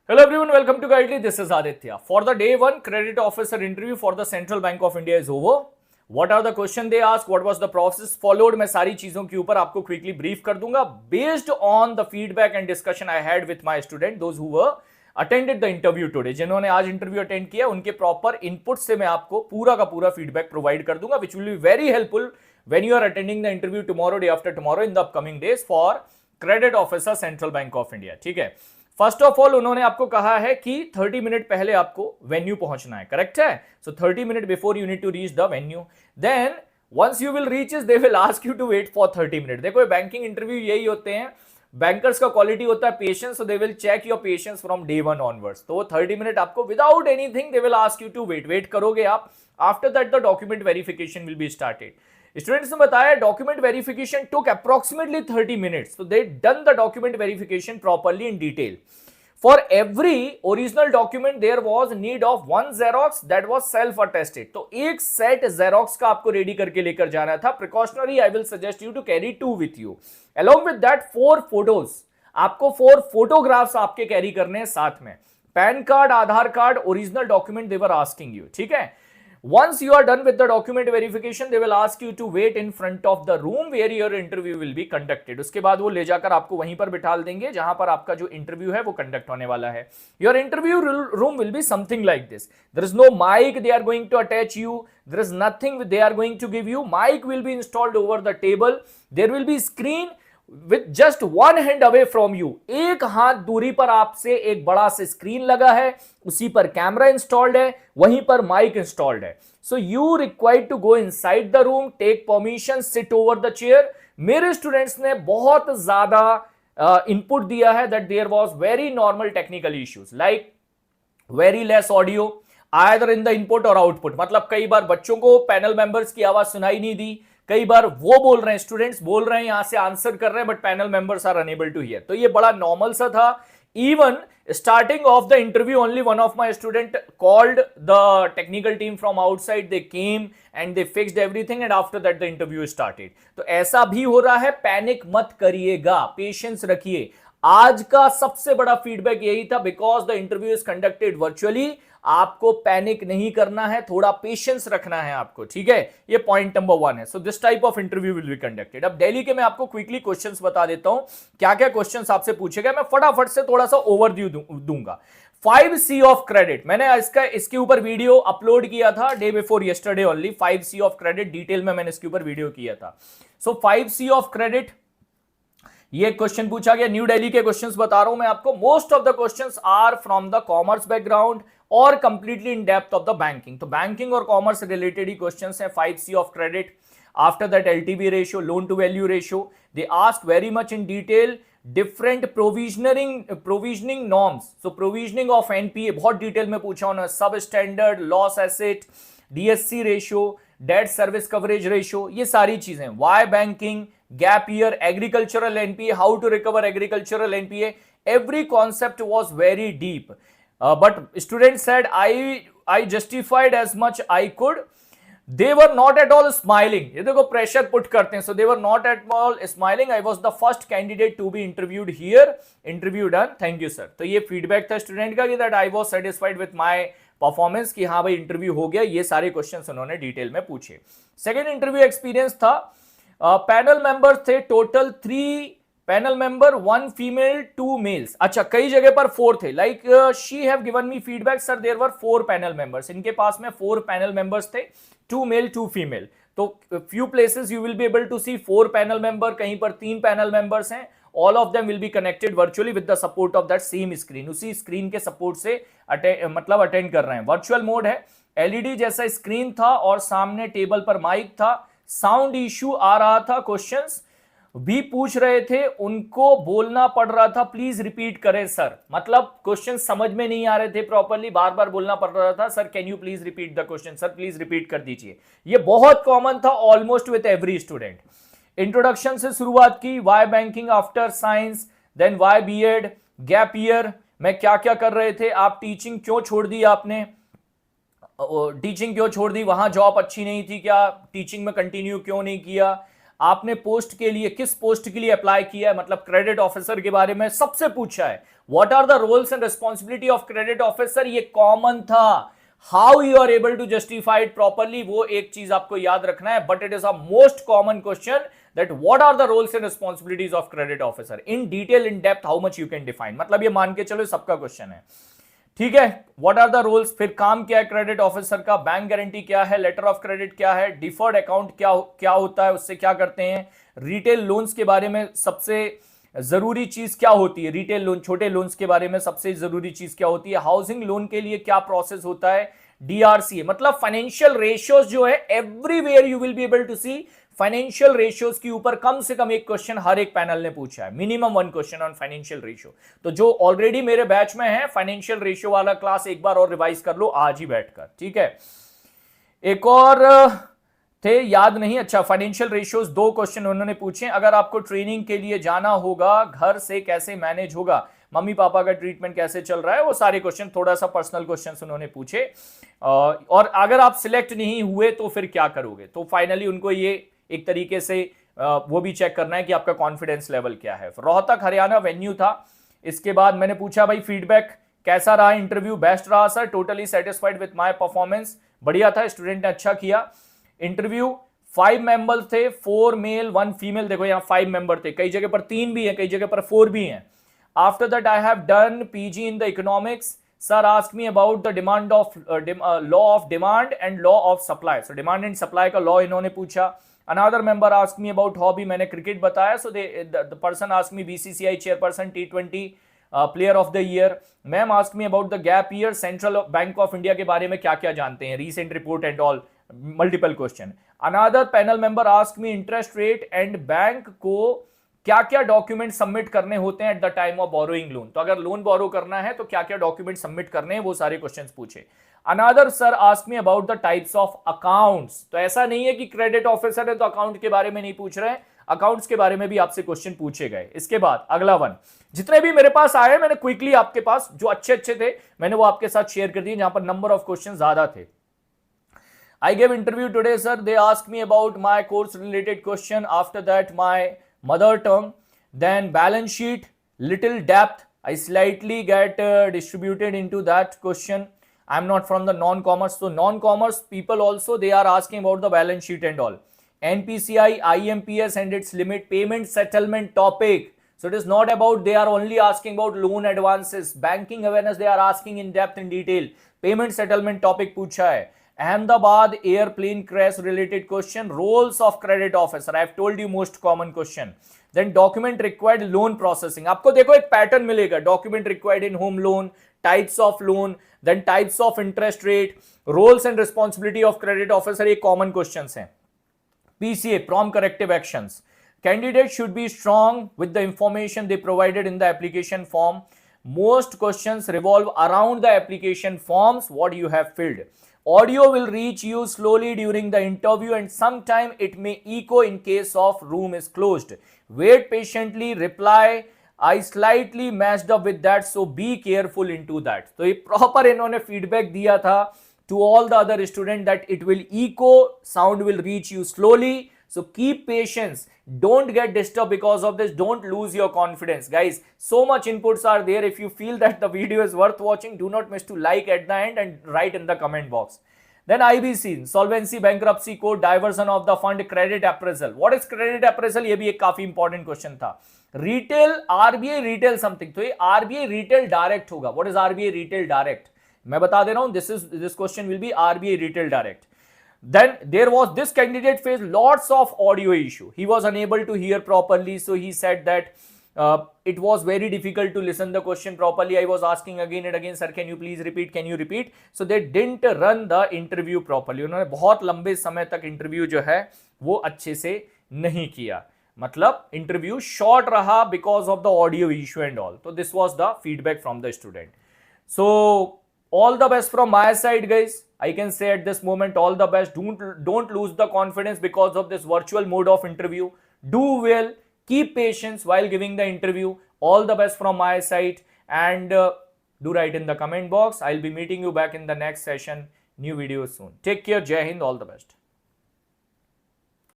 Hello everyone, welcome to Guidely. This is Aditya. For the day one credit officer interview for the Central Bank of India is over. What are the question they asked? What was the process followed? मैं सारी चीजों के ऊपर आपको quickly brief कर दूंगा based on the feedback and discussion I had with my student, those who were attended the interview today. जिन्होंने आज इंटरव्यू अटेंड किया उनके प्रॉपर इनपुट से मैं आपको पूरा का पूरा फीडबैक प्रोवाइड कर दूंगा, which will be very helpful when you are attending the interview tomorrow, day after tomorrow in the upcoming days for credit officer Central Bank of India. ठीक है. फर्स्ट ऑफ ऑल उन्होंने आपको कहा है कि 30 minute पहले आपको वेन्यू पहुंचना है, करेक्ट है? So 30 minute before you need to reach the venue. Then once you will reach they will ask you to wait for 30 minute. देखो बैंकिंग इंटरव्यू यही होते हैं, बैंकर्स का क्वालिटी होता है patience, so they will check your patience from day one onwards. तो वो 30 minute आपको without anything they will ask you to wait करोगे आप. After that the document verification will be started. Students ने बताया document verification took approximately 30 minutes. So they done the document verification properly in detail. For every original document there was need of one Xerox that was self attested. तो एक set Xerox का आपको ready करके लेकर जाना था. Precautionary I will suggest you to carry 2 with you. Along with that 4 photos. आपको 4 photographs आपके कैरी करने हैं साथ में. Pan card, Aadhaar card, original document they were asking you. ठीक है. Once you are done with the document verification, they will ask you to wait in front of the room where your interview will be conducted. उसके बाद वो ले जाकर आपको वहीं पर बिठा देंगे जहां पर आपका जो इंटरव्यू है वो कंडक्ट होने वाला है. Your interview room will be something like this. There is no mic they are going to attach you. There is nothing they are going to give you. Mic will be installed over the table. There will be screen with just one hand away from you. एक हाथ दूरी पर आपसे एक बड़ा सा screen लगा है, उसी पर कैमरा इंस्टॉल्ड है, वहीं पर माइक इंस्टॉल्ड है. So you required to go inside the room, take permission, sit over the chair. मेरे स्टूडेंट्स ने बहुत ज्यादा इनपुट दिया है that there was very normal technical issues like very less audio either in the input और output. मतलब कई बार बच्चों को पैनल मेंबर्स की आवाज सुनाई नहीं दी, कई बार वो बोल रहे हैं, स्टूडेंट्स बोल रहे हैं, यहां से आंसर कर रहे हैं, but panel members are unable to hear. तो ये बड़ा नॉर्मल सा था. Even starting of the interview only one of my student called the technical team from outside. They came and they fixed everything and after that the interview started. तो ऐसा भी हो रहा है, पैनिक मत करिएगा, पेशेंस रखिए. आज का सबसे बड़ा फीडबैक यही था, because the interview is conducted virtually. आपको पैनिक नहीं करना है, थोड़ा पेशेंस रखना है आपको, ठीक है? ये पॉइंट नंबर 1 है. So this type of interview will be conducted. अब दिल्ली के मैं आपको क्विकली क्वेश्चंस बता देता हूं, क्या क्या क्वेश्चंस आपसे पूछे गए. मैं फटाफट से थोड़ा सा ओवरव्यू दूंगा. 5C ऑफ क्रेडिट, मैंने इसके ऊपर वीडियो अपलोड किया था day before yesterday only. 5C of credit detail में मैंने इसके ऊपर वीडियो किया था. सो 5C ऑफ क्रेडिट, ये क्वेश्चन पूछा गया. न्यू दिल्ली के क्वेश्चंस बता रहा हूं मैं आपको. Most of the questions are from the commerce background और completely in depth of the banking. तो बैंकिंग और कॉमर्स रिलेटेड ही क्वेश्चंस हैं 5C of credit. After that LTV ratio, loan to value ratio. They ask very much in detail different provisioning norms. So provisioning of NPA बहुत detail में पूछा उन्होंने. सब standard, loss asset, DSC ratio, debt service coverage ratio, ये सारी चीजें. Y banking, gap year, agricultural NPA, how to recover agricultural NPA. Every concept was very deep. But students said I justified as much I could. They were not at all smiling. ये देखो pressure put करते हैं. So they were not at all smiling. I was the first candidate to be interviewed here. Interview done. Thank you sir. तो ये feedback था student का कि that I was satisfied with my performance, कि हाँ भाई इंटरव्यू हो गया. ये सारे क्वेश्चंस उन्होंने डिटेल में पूछे. सेकेंड इंटरव्यू एक्सपीरियंस था. पैनल मेंबर्स थे total 3 panel member, 1 female 2 males. अच्छा, कई जगह पर 4 थे. Like she have given me feedback sir there were 4 panel members. इनके पास में 4 पैनल मेंबर्स थे, 2 मेल 2 फीमेल. तो few places you will be able to see 4 panel member, कहीं पर 3 पैनल मेंबर्स हैं. All of them will be connected virtually with the support of that same screen. उसी screen के support से attend कर रहे हैं. वर्चुअल मोड है. LED जैसा स्क्रीन था और सामने टेबल पर माइक था. साउंड इश्यू आ रहा था, क्वेश्चंस भी पूछ रहे थे, उनको बोलना पड़ रहा था प्लीज रिपीट करें सर. मतलब क्वेश्चन समझ में नहीं आ रहे थे प्रॉपर्ली, बार बार बोलना पड़ रहा था sir can you please repeat the question, sir please repeat कर दीजिए. ये बहुत कॉमन था almost with every student. Introduction से शुरुआत की. Why banking after science, then why B.Ed, gap year में क्या क्या कर रहे थे आप, टीचिंग क्यों छोड़ दी आपने, टीचिंग क्यों छोड़ दी, वहां जॉब अच्छी नहीं थी क्या, टीचिंग में कंटिन्यू क्यों नहीं किया. आपने पोस्ट के लिए, किस पोस्ट के लिए अप्लाई किया है, मतलब क्रेडिट ऑफिसर के बारे में सबसे पूछा है। What are the roles and responsibility of credit officer, ये कॉमन था। How you are able to justify it properly, वो एक चीज आपको याद रखना है, but it is a most common question that what are the roles and responsibilities of credit officer in detail, in depth, how much you can define, मतलब ये मान के चलो सबका क्वेश्चन है। ठीक है, व्हाट आर द रोल्स, फिर काम क्या है क्रेडिट ऑफिसर का, बैंक गारंटी क्या है, लेटर ऑफ क्रेडिट क्या है, डिफर्ड अकाउंट क्या होता है, उससे क्या करते हैं, रिटेल लोन्स के बारे में सबसे जरूरी चीज क्या होती है, रिटेल लोन, छोटे लोन्स के बारे में सबसे जरूरी चीज क्या होती है, हाउसिंग लोन के लिए क्या प्रोसेस होता है, डीआरसी, मतलब फाइनेंशियल रेशियोज जो है everywhere you will be able to see financial ratios के ऊपर कम से कम एक क्वेश्चन हर एक पैनल ने पूछा है, minimum 1 question on financial ratio. तो जो ऑलरेडी मेरे बैच में है फाइनेंशियल रेशियो वाला क्लास एक बार और रिवाइज कर लो आज ही बैठकर, ठीक है। एक और थे, याद नहीं, अच्छा, फाइनेंशियल रेशियोज 2 क्वेश्चन उन्होंने पूछे। अगर आपको ट्रेनिंग के लिए जाना होगा, घर से कैसे मैनेज होगा, मम्मी पापा का ट्रीटमेंट कैसे चल रहा है, वो सारे क्वेश्चन, थोड़ा सा पर्सनल क्वेश्चंस उन्होंने पूछे। और अगर आप सिलेक्ट नहीं हुए तो फिर क्या करोगे, तो फाइनली उनको ये एक तरीके से वो भी चेक करना है कि आपका कॉन्फिडेंस लेवल क्या है। रोहतक हरियाणा वेन्यू था। इसके बाद मैंने पूछा भाई फीडबैक कैसा रहा, इंटरव्यू बेस्ट रहा sir, totally satisfied with my performance, बढ़िया था, स्टूडेंट ने अच्छा किया। इंटरव्यू 5 मेंबर्स थे, 4 मेल 1 फीमेल, देखो यहाँ 5 मेंबर थे, कई जगह पर 3 भी है, कई जगह पर 4 भी हैं। After that I have done PG in the economics, sir ask me about the demand of law of demand and law of supply, so demand and supply का लॉ इन्होंने पूछा। Another member asked me about hobby, मैंने cricket बताया, so the person asked me BCCI chairperson, T20 player of the year. Ma'am asked me about the gap year, Central Bank of India के बारे में क्या क्या जानते हैं, recent report and all, multiple question. Another panel member asked me interest rate and bank को क्या क्या डॉक्यूमेंट सबमिट करने होते हैं at the time of borrowing loan, तो अगर लोन बोरो करना है तो क्या क्या डॉक्यूमेंट सबमिट करने हैं, वो सारे क्वेश्चंस पूछे। Another sir ask me about the types of accounts, तो ऐसा नहीं है कि क्रेडिट ऑफिसर है तो अकाउंट के बारे में नहीं पूछ रहे हैं, अकाउंट्स के बारे में भी आपसे क्वेश्चन पूछे गए। इसके बाद अगला वन, जितने भी मेरे पास आए मैंने क्विकली आपके पास जो अच्छे अच्छे थे मैंने वो आपके साथ शेयर कर दिए, जहां पर नंबर ऑफ क्वेश्चन ज्यादा थे। I gave interview today, sir. They asked me about my course related question. After that, my mother tongue, then balance sheet, little depth. I slightly get distributed into that question. I'm not from the non-commerce, so non-commerce people also they are asking about the balance sheet and all. NPCI, IMPS and its limit, payment settlement topic. So it is not about they are only asking about loan advances, banking awareness. They are asking in depth in detail. Payment settlement topic पूछा है। Ahmedabad airplane crash related question, roles of credit officer, I have told you most common question. Then document required loan processing, आपको देखो एक pattern मिलेगा, document required in home loan, types of loan, then types of interest rate, roles and responsibility of credit officer, ये common questions हैं। PCA, prompt corrective actions, candidate should be strong with the information they provided in the application form. Most questions revolve around the application forms what you have filled. Audio will reach you slowly during the interview and sometime it may echo in case of room is closed. Wait patiently, reply, I slightly messed up with that, so be careful into that. तो ये proper इन्होंने feedback दिया था to all the other students that it will echo, sound will reach you slowly. So keep patience, don't get disturbed because of this, don't lose your confidence guys. So much inputs are there. If you feel that the video is worth watching, do not miss to like at the end and write in the comment box. Then IBC, solvency, bankruptcy code, diversion of the fund, credit appraisal. What is credit appraisal? ये भी एक काफी important question था। Retail, RBI retail something, तो ये RBI retail direct होगा। What is RBI retail direct, मैं बता दे रहा हूं, this question will be RBI retail direct. Then there was this candidate faced lots of audio issue. He was unable to hear properly, so he said that it was very difficult to listen the question properly. I was asking again and again, sir, can you please repeat? Can you repeat? So they didn't run the interview properly. उन्होंने बहुत लंबे समय तक interview जो है वो अच्छे से नहीं किया, मतलब इंटरव्यू शॉर्ट रहा because of the audio issue and all. So this was the feedback from the student. So all the best from my side guys. I can say at this moment all the best. Don't lose the confidence because of this virtual mode of interview. Do well, keep patience while giving the interview. All the best from my side, and do write in the comment box. I'll be meeting you back in the next session, new videos soon. Take care, Jai Hind, all the best.